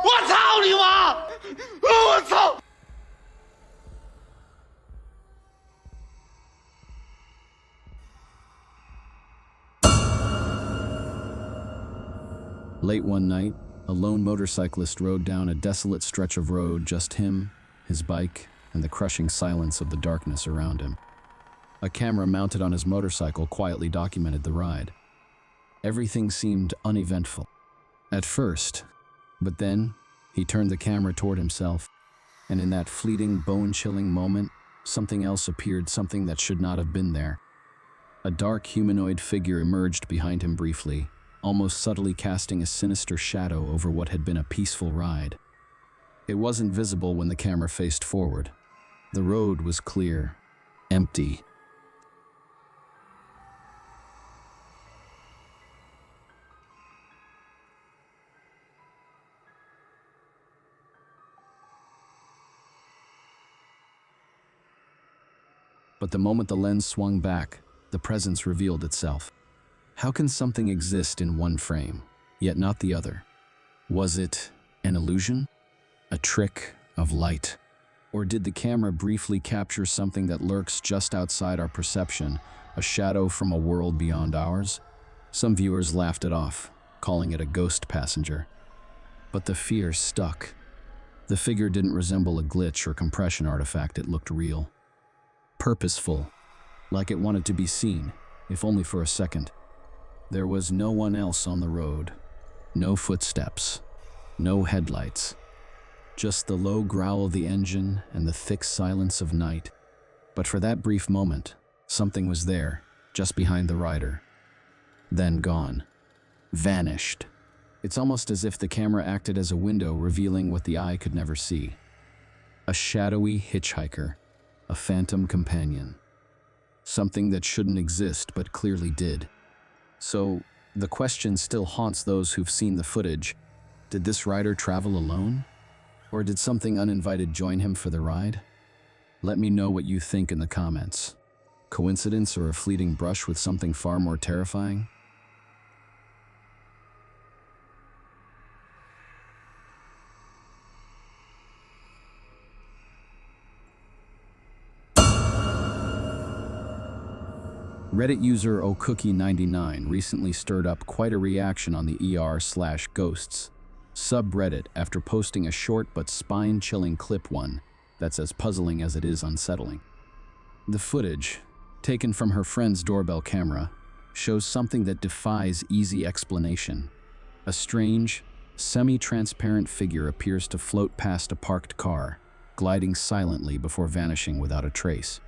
我操你妈！我操！ Late one night, a lone motorcyclist rode down a desolate stretch of road, just him, his bike, and the crushing silence of the darkness around him. A camera mounted on his motorcycle quietly documented the ride. Everything seemed uneventful at first, but then he turned the camera toward himself, and in that fleeting, bone-chilling moment, something else appeared, something that should not have been there. A dark humanoid figure emerged behind him briefly, almost subtly casting a sinister shadow over what had been a peaceful ride. It wasn't visible when the camera faced forward. The road was clear, empty. But the moment the lens swung back, the presence revealed itself. How can something exist in one frame, yet not the other? Was it an illusion? A trick of light? Or did the camera briefly capture something that lurks just outside our perception, a shadow from a world beyond ours? Some viewers laughed it off, calling it a ghost passenger. But the fear stuck. The figure didn't resemble a glitch or compression artifact, it looked real. Purposeful, like it wanted to be seen, if only for a second. There was no one else on the road, no footsteps, no headlights, just the low growl of the engine and the thick silence of night. But for that brief moment, something was there, just behind the rider. Then gone, vanished. It's almost as if the camera acted as a window, revealing what the eye could never see. A shadowy hitchhiker, a phantom companion. Something that shouldn't exist, but clearly did. So, the question still haunts those who've seen the footage. Did this rider travel alone? Or did something uninvited join him for the ride? Let me know what you think in the comments. Coincidence or a fleeting brush with something far more terrifying? Reddit user ocookie99 recently stirred up quite a reaction on the er/ghosts subreddit after posting a short but spine-chilling clip, one that's as puzzling as it is unsettling. The footage, taken from her friend's doorbell camera, shows something that defies easy explanation. A strange, semi-transparent figure appears to float past a parked car, gliding silently before vanishing without a trace.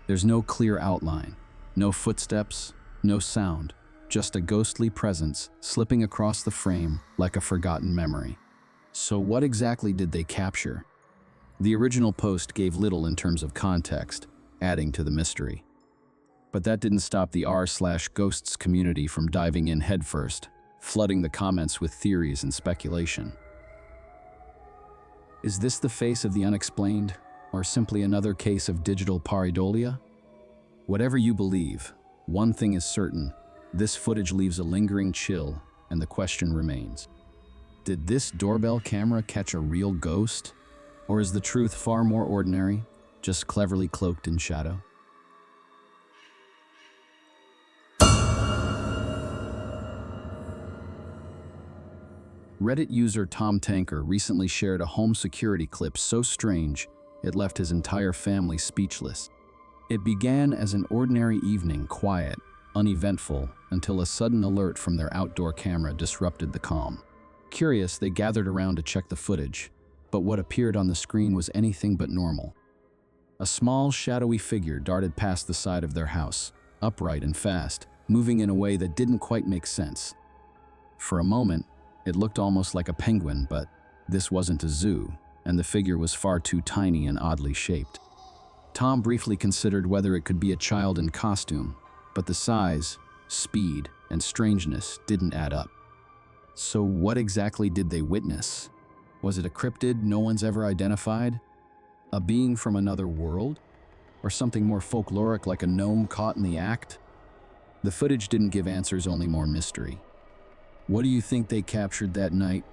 There's no clear outline. No footsteps, no sound, just a ghostly presence slipping across the frame like a forgotten memory. So what exactly did they capture? The original post gave little in terms of context, adding to the mystery. But that didn't stop the r/ghosts community from diving in headfirst, flooding the comments with theories and speculation. Is this the face of the unexplained, or simply another case of digital pareidolia? Whatever you believe, one thing is certain: this footage leaves a lingering chill, and the question remains. Did this doorbell camera catch a real ghost? Or is the truth far more ordinary, just cleverly cloaked in shadow? Reddit user Tom Tanker recently shared a home security clip so strange it left his entire family speechless. It began as an ordinary evening, quiet, uneventful, until a sudden alert from their outdoor camera disrupted the calm. Curious, they gathered around to check the footage, but what appeared on the screen was anything but normal. A small, shadowy figure darted past the side of their house, upright and fast, moving in a way that didn't quite make sense. For a moment, it looked almost like a penguin, but this wasn't a zoo, and the figure was far too tiny and oddly shaped. Tom briefly considered whether it could be a child in costume, but the size, speed, and strangeness didn't add up. So what exactly did they witness? Was it a cryptid no one's ever identified? A being from another world? Or something more folkloric like a gnome caught in the act? The footage didn't give answers, only more mystery. What do you think they captured that night?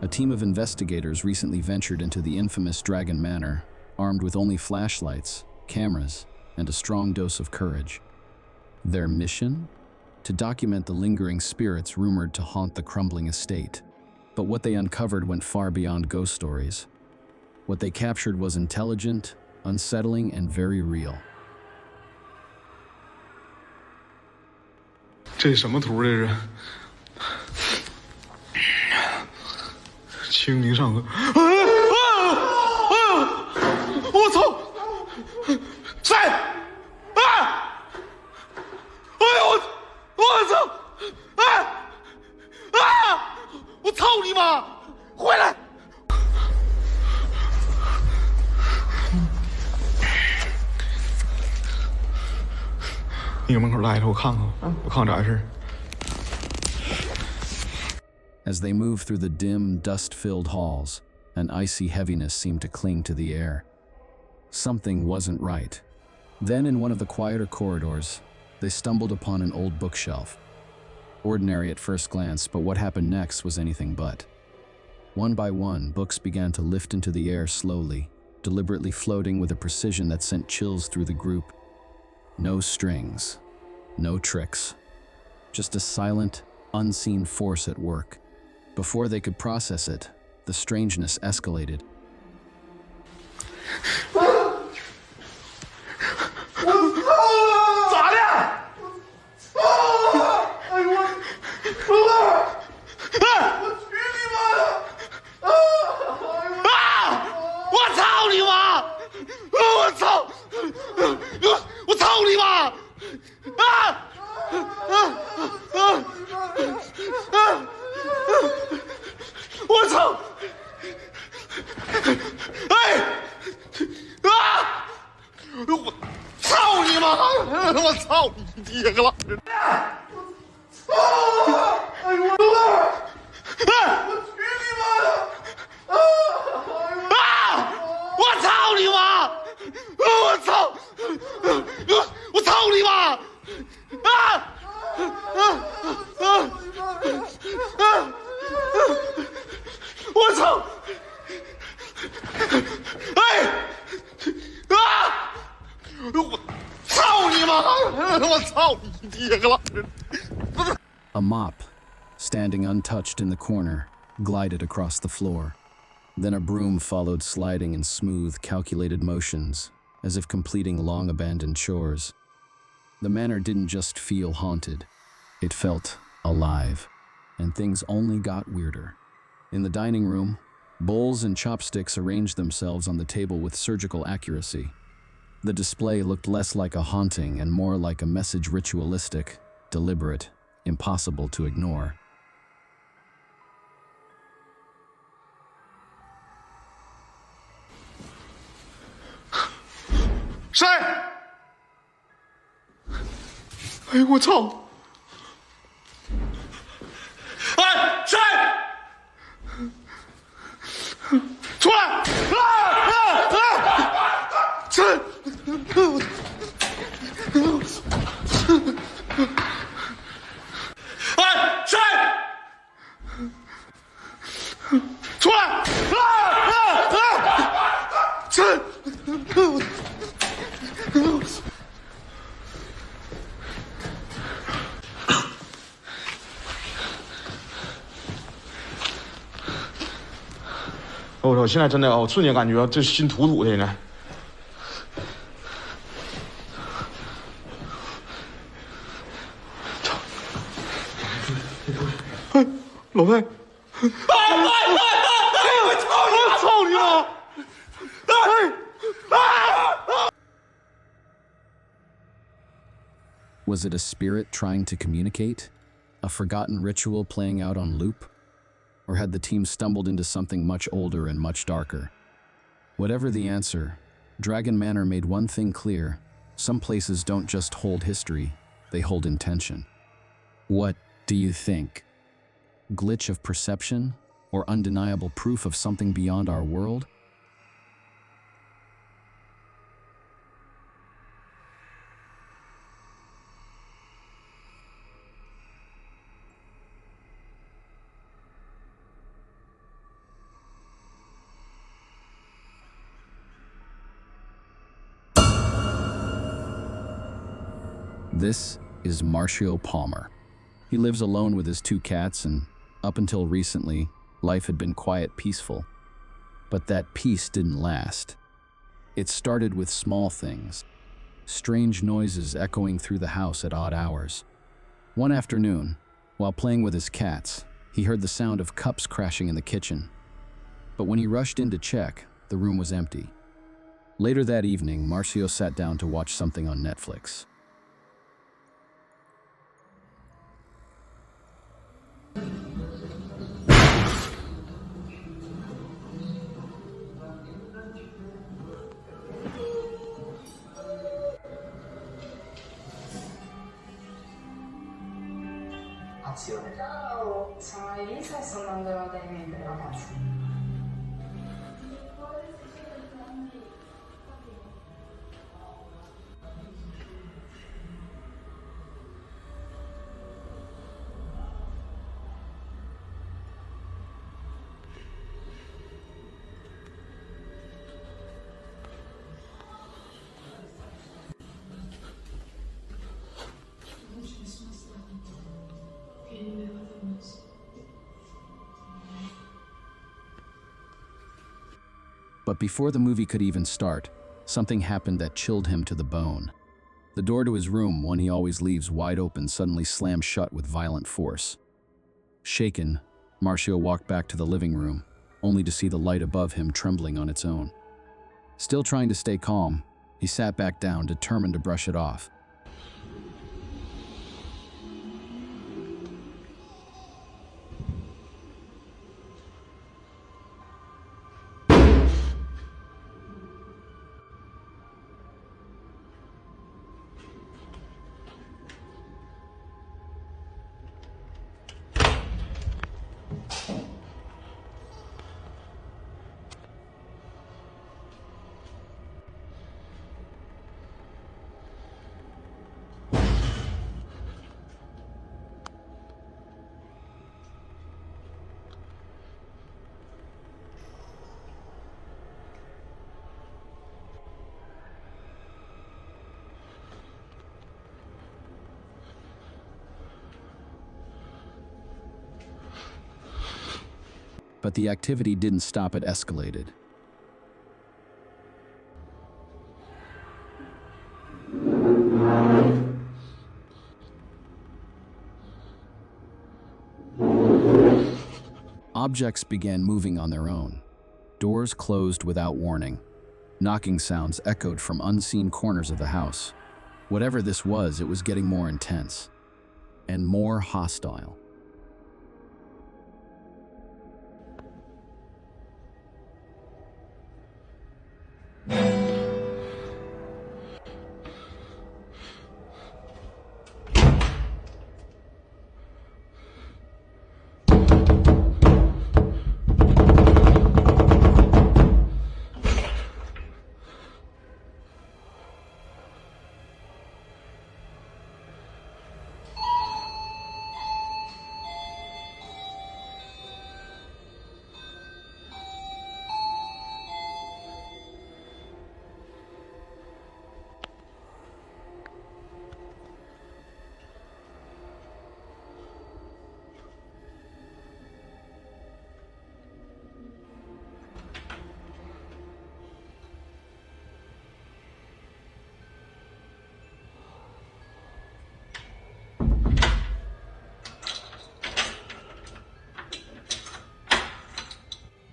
A team of investigators recently ventured into the infamous Dragon Manor, armed with only flashlights, cameras, and a strong dose of courage. Their mission? To document the lingering spirits rumored to haunt the crumbling estate. But what they uncovered went far beyond ghost stories. What they captured was intelligent, unsettling, and very real. 这什么图？这是清明上河。我操！谁？哎呦我操！我操你妈！回来！你搁门口待着，我看看，我看看咋回事。As they moved through the dim, dust-filled halls, an icy heaviness seemed to cling to the air. Something wasn't right. Then, in one of the quieter corridors, they stumbled upon an old bookshelf. Ordinary at first glance, but what happened next was anything but. One by one, books began to lift into the air slowly, deliberately floating with a precision that sent chills through the group. No strings, no tricks, just a silent, unseen force at work. Before they could process it, the strangeness escalated. 咋的？哎呦我去你妈的！我操你妈！我操！我操你妈！我操！我操你妈！我操你爹个老人！哎呦我去你妈的！我操你妈！我操！我操你妈！我操！我操你妈！我操你爹个老人！ A mop, standing untouched in the corner, glided across the floor. Then a broom followed, sliding in smooth, calculated motions, as if completing long-abandoned chores. The manor didn't just feel haunted. It felt alive, and things only got weirder. In the dining room, bowls and chopsticks arranged themselves on the table with surgical accuracy. The display looked less like a haunting and more like a message, ritualistic, deliberate, impossible to ignore. 谁？哎呦我操！哎，谁？出来！谁？哎，谁？出来！谁？我操！现在真的我瞬间感觉这心土土的呢。操！哎，老太！我操你妈！Was it a spirit trying to communicate? A forgotten ritual playing out on loop? Or had the team stumbled into something much older and much darker? Whatever the answer, Dragon Manor made one thing clear. Some places don't just hold history, they hold intention. What do you think? Glitch of perception? Or undeniable proof of something beyond our world? This is Marcio Palmer. He lives alone with his 2 cats, and up until recently, life had been quiet, peaceful. But that peace didn't last. It started with small things, strange noises echoing through the house at odd hours. One afternoon, while playing with his cats, he heard the sound of cups crashing in the kitchen. But when he rushed in to check, the room was empty. Later that evening, Marcio sat down to watch something on Netflix. Ciao, sai, sto andando dai miei ragazzi. But before the movie could even start, something happened that chilled him to the bone. The door to his room, one he always leaves wide open, suddenly slammed shut with violent force. Shaken, Marcio walked back to the living room, only to see the light above him trembling on its own. Still trying to stay calm, he sat back down, determined to brush it off. But the activity didn't stop, it escalated. Objects began moving on their own. Doors closed without warning. Knocking sounds echoed from unseen corners of the house. Whatever this was, it was getting more intense and more hostile.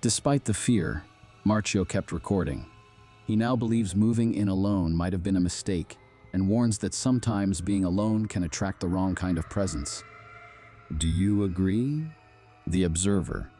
Despite the fear, Marcio kept recording. He now believes moving in alone might have been a mistake, and warns that sometimes being alone can attract the wrong kind of presence. Do you agree? The observer,